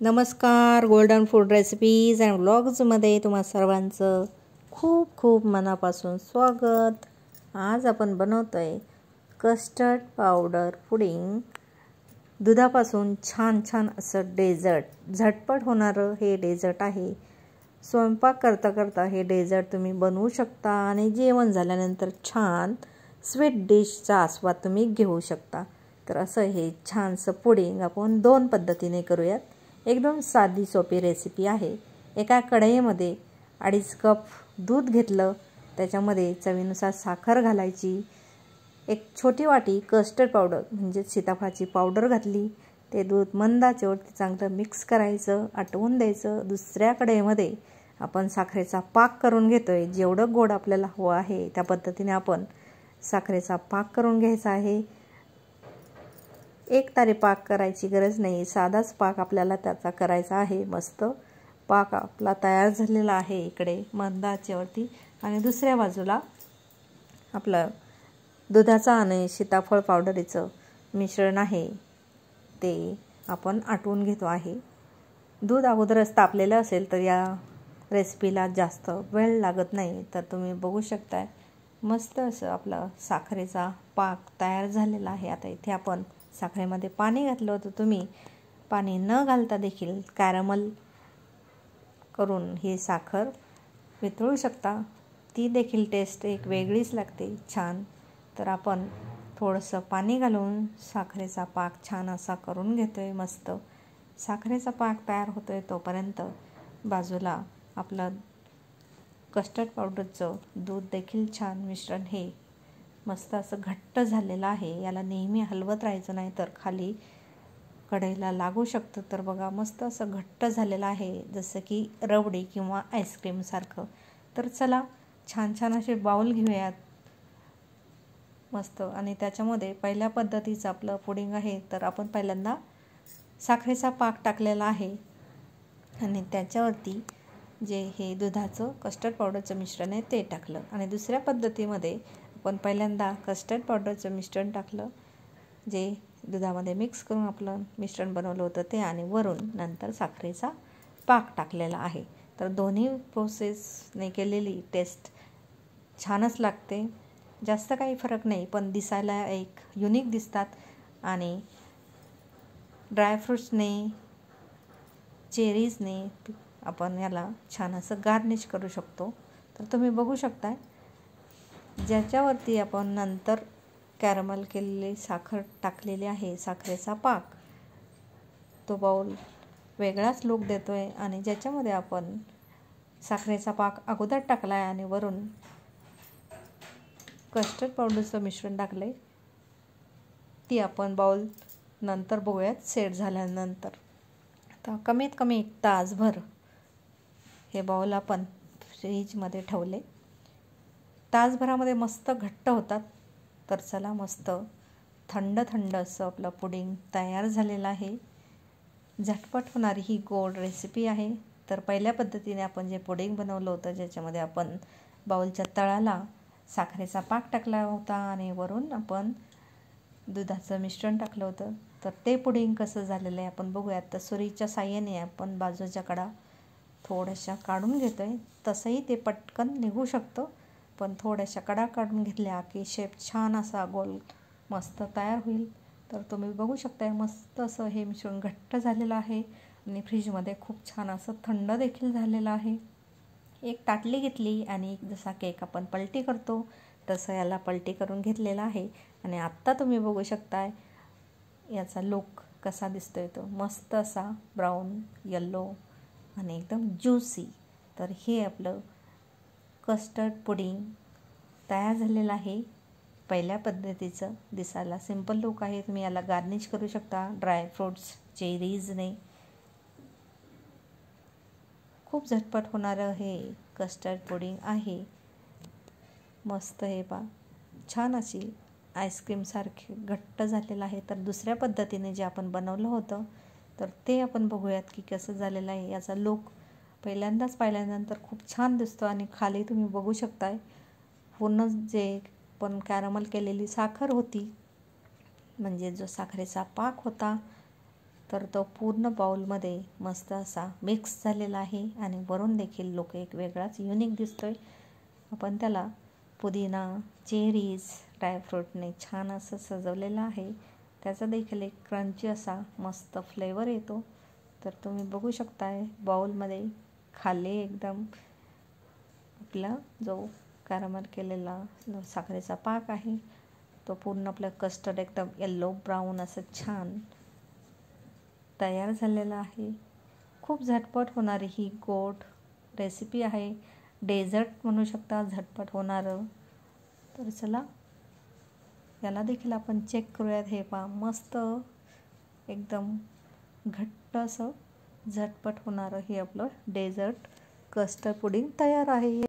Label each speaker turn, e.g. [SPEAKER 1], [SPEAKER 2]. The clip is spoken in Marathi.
[SPEAKER 1] नमस्कार. गोल्डन फूड रेसिपीज अँड व्लॉग्समध्ये तुम्हा सर्वांचं खूप खूप मनापासून स्वागत. आज आपण बनवतो आहे कस्टर्ड पावडर पुडिंग. दुधापासून छान छान असं डेझर्ट, झटपट होणारं हे डेझर्ट आहे. स्वयंपाक करता करता हे डेझर्ट तुम्ही बनवू शकता आणि जेवण झाल्यानंतर छान स्वीट डिशचा आस्वाद तुम्ही घेऊ शकता. तर असं हे छानसं पुडिंग आपण 2 पद्धतीने करूयात. एकदम साधी सोपी रेसिपी आहे. एका कढईमध्ये 2.5 कप दूध घेतलं, त्याच्यामध्ये चवीनुसार साखर घालायची, एक छोटी वाटी कस्टर्ड पावडर म्हणजे सीताफळाची पावडर घातली. ते दूध मंद आचेवरती चांगलं मिक्स करायचं, आटवून द्यायचं. दुसऱ्या कढईमध्ये आपण साखरेचा पाक करून घेतोय. जेवढं गोड आपल्याला हवं आहे त्या पद्धतीने आपण साखरेचा पाक करून घ्यायचा आहे. एक तारे पाक करायची गरज नाही, साधाच पाक आपल्याला त्याचा करायचा आहे. मस्त पाक आपला तयार झालेला आहे इकडे मंद आचेवरती. आणि दुसऱ्या बाजूला आपलं दुधाचा आणि सीताफळ पावडरीचं मिश्रण आहे ते आपण आटवून घेतो आहे. दूध अगोदरच तापलेलं असेल तर या रेसिपीला जास्त वेळ लागत नाही. तर तुम्ही बघू शकताय मस्त असं आपला साखरेचा पाक तयार झालेला आहे. आता इथे आपण साखरेमध्ये पाणी घातलं होतं. तुम्ही पाणी न घालता देखील कॅरमल करून ही साखर वितळू शकता. ती देखील टेस्ट एक वेगळीच लागते छान. तर आपण थोडंसं पाणी घालून साखरेचा पाक छान असा करून घेतो आहे. मस्त साखरेचा पाक तयार होतो आहे तोपर्यंत बाजूला आपलं कस्टर्ड पावडरचं दूध देखील छान मिश्रण हे मस्त असं घट्ट झालेलं आहे. याला नेहमी हलवत राहायचं नाही तर खाली कढईला लागू शकतं. तर बघा मस्त असं घट्ट झालेलं आहे, जसं की रबडी किंवा आईस्क्रीमसारखं. तर चला छान छान असे बाउल घेऊयात मस्त. आणि त्याच्यामध्ये पहिल्या पद्धतीचं आपलं पुडिंग आहे. तर आपण पहिल्यांदा साखरेचा पाक टाकलेला आहे आणि त्याच्यावरती जे हे दुधाचं कस्टर्ड पावडरचं मिश्रण आहे ते टाकलं. आणि दुसऱ्या पद्धतीमध्ये आपण पहिल्यांदा कस्टर्ड पावडरचं मिश्रण टाकलं, जे दुधामध्ये मिक्स करून आपलं मिश्रण बनवलं होतं ते, आणि वरून नंतर साखरेचा पाक टाकलेला आहे. तर दोन्ही प्रोसेसने केलेली टेस्ट छानच लागते. जास्त काही फरक नाही, पण दिसायला एक युनिक दिसतात. आणि ड्रायफ्रूट्सने, चेरीजने आपण याला छान असं गार्निश करू शकतो. तर तुम्ही बघू शकताय ज्याच्यावरती आपण नंतर कॅरमल केलेली साखर टाकलेली आहे, साखरेचा पाक, तो बाउल वेगळाच लूक देतो आहे. आणि ज्याच्यामध्ये आपण साखरेचा पाक अगोदर टाकला आहे आणि वरून कस्टर्ड पावडरचं मिश्रण टाकलं आहे, ती आपण बाउल नंतर बघूयात सेट झाल्यानंतर. आता कमीत कमी 1 तासभर हे बाउल आपण फ्रीजमध्ये ठेवले. तासभरामध्ये मस्त घट्ट होतात. तर चला मस्त थंड थंड असं आपलं पुडिंग तयार झालेलं आहे. झटपट होणारी ही गोड रेसिपी आहे. तर पहिल्या पद्धतीने आपण जे पुडिंग बनवलं होतं, ज्याच्यामध्ये आपण बाउलच्या तळाला साखरेचा पाक टाकला होता आणि वरून आपण दुधाचं मिश्रण टाकलं होतं, तर ते पुडिंग कसं झालेलं आहे आपण बघूयात. तर सुरीच्या साहाय्याने आपण बाजूच्या कडा थोड्याशा काढून घेतो आहे. तसंही ते पटकन निघू शकतं, पण थोड्याशा कडा काढून घेतल्या की शेप छान असा गोल मस्त तयार होईल. तर तुम्ही बघू शकताय मस्त असं हे मिश्रण घट्ट झालेलं आहे आणि फ्रीजमध्ये खूप छान असं थंड देखील झालेलं आहे. एक ताटली घेतली आणि जसा केक आपण पलटी करतो तसं याला पलटी करून घेतलेला आहे. आणि आत्ता तुम्ही बघू शकताय याचा लुक कसा दिसतोय. तो मस्त असा ब्राऊन येल्लो आणि एकदम ज्यूसी. तर हे आपलं कस्टर्ड पुडिंग तयार झालेलं आहे पहिल्या पद्धतीचं. दिसायला सिंपल लुक आहे. तुम्ही याला गार्निश करू शकता ड्रायफ्रूट्स, चेरीजने. खूप झटपट होणारं हे कस्टर्ड पुडिंग आहे. मस्त हे छान अशी आईस्क्रीमसारखे घट्ट झालेलं आहे. तर दुसऱ्या पद्धतीने जे आपण बनवलं होतं तर ते आपण बघूयात की कसं झालेलं आहे. याचा लुक पहिल्यांदाच पाहिल्यानंतर खूप छान दिसतो. आणि खाली तुम्ही बघू शकताय पूर्ण जे पण कॅरमल केलेली साखर होती, म्हणजे जो साखरेचा पाक होता तर तो पूर्ण बाउलमध्ये मस्त असा मिक्स झालेला आहे आणि वरून देखील लोक एक वेगळाच युनिक दिसतोय. आपण त्याला पुदिना, चेरीज, ड्रायफ्रूटने छान असं सजवलेलं आहे. त्याचा देखील एक क्रंची असा मस्त फ्लेवर येतो. तर तुम्ही बघू शकताय बाउलमध्ये खाली एकदम आपला जो कॅरमल केलेला साखरेचा पाक आहे तो पूर्ण आपलं कस्टर्ड एकदम येल्लो ब्राऊन असं छान तयार झालेला आहे. खूप झटपट होणारी ही गोड रेसिपी आहे. डेझर्ट म्हणू शकता, झटपट होणारं. तर चला याला देखील आपण चेक करूयात. हे पहा मस्त एकदम घट्ट असं झटपट होणारं हे आपलं डेझर्ट कस्टर्ड पुडिंग तयार आहे.